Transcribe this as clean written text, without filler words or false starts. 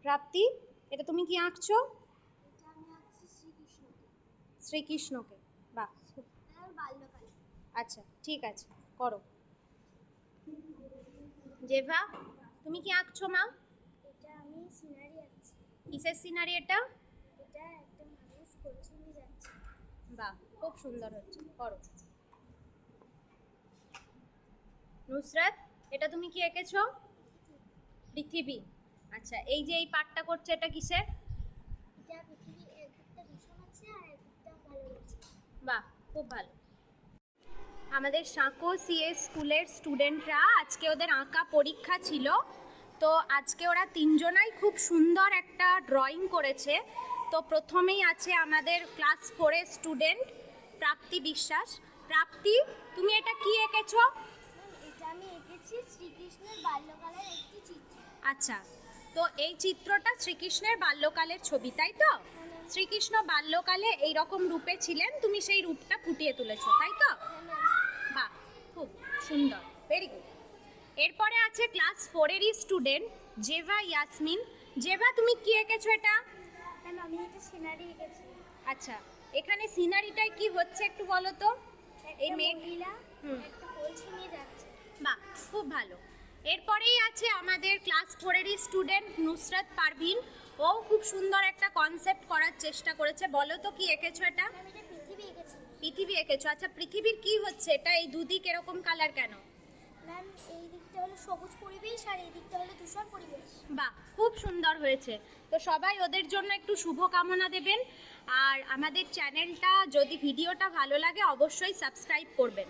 প্রাপ্তি, এটা তুমি কি আঁকছো? এটা আমি আঁকছি শ্রীকৃষ্ণকে। শ্রীকৃষ্ণকে, বাহ। আর বাল্যকালে। আচ্ছা ঠিক আছে, করো। জেভা, তুমি কি আঁকছো মা? এটা আমি সিনারি আঁকছি। কিসের সিনারি এটা? এটা একটা মানুষ কলসি নিয়ে যাচ্ছে। বাহ, খুব সুন্দর হচ্ছে, করো। নুসরাত, এটা তুমি কি এঁকেছো? পৃথিবী। আচ্ছা, এই যে এই পার্টটা করছে, এটা কিসের? এটা পৃথিবীর একদিকটা দূষণ আছে আর একদিকটা ভালো হচ্ছে। বাহ, খুব ভালো। আমাদের সাঁকো সিএস স্কুলের স্টুডেন্টরা আজকে ওদের আঁকা পরীক্ষা ছিল, তো আজকে ওরা তিনজনাই খুব সুন্দর একটা ড্রয়িং করেছে। তো প্রথমেই আছে আমাদের ক্লাস 4-এর স্টুডেন্ট প্রাপ্তি বিশ্বাস। প্রাপ্তি, তুমি এটা কি এঁকেছো? এটা আমি এঁকেছি শ্রীকৃষ্ণের বাল্যকালের একটি চিত্র। আচ্ছা, তো এই চিত্রটা শ্রীকৃষ্ণের বাল্যকালের ছবি, তাই তো? শ্রীকৃষ্ণ বাল্যকালে এই রকম রূপে ছিলেন, তুমি সেই রূপটা ফুটিয়ে তুলেছো, তাই তো? বাহ, খুব সুন্দর, ভেরি গুড। এরপরে আছে ক্লাস 4-এরই স্টুডেন্ট জেভা ইয়াসমিন। জেভা, তুমি কি এঁকেছো এটা? ম্যাম আমি একটা সিনারি এঁকেছি। আচ্ছা, এখানে সিনারিটায় কি হচ্ছে একটু বলো তো। এই মহিলা একটা কলসি নিয়ে যাচ্ছে। বাহ, খুব ভালো। এরপরেই আছে আমাদের ক্লাস 4-এরই স্টুডেন্ট নুসরাত পারভিন। ও খুব সুন্দর একটা কনসেপ্ট করার চেষ্টা করেছে, বলো তো কি এঁকেছো এটা? আমি এটা পৃথিবী এঁকেছি। পৃথিবী এঁকেছো। আচ্ছা, পৃথিবীর কি হচ্ছে এটা? এই দুদিক এরকম কালার কেন? ম্যাম এই দিকটা হলো সবুজ পরিবেশ আর এই দিকটা হলো দূষণ পরিবেশ। বাহ, খুব সুন্দর হয়েছে। তো সবাই ওদের জন্য একটু শুভকামনা দেবেন, আর আমাদের চ্যানেলটা যদি ভিডিওটা ভালো লাগে অবশ্যই সাবস্ক্রাইব করবেন।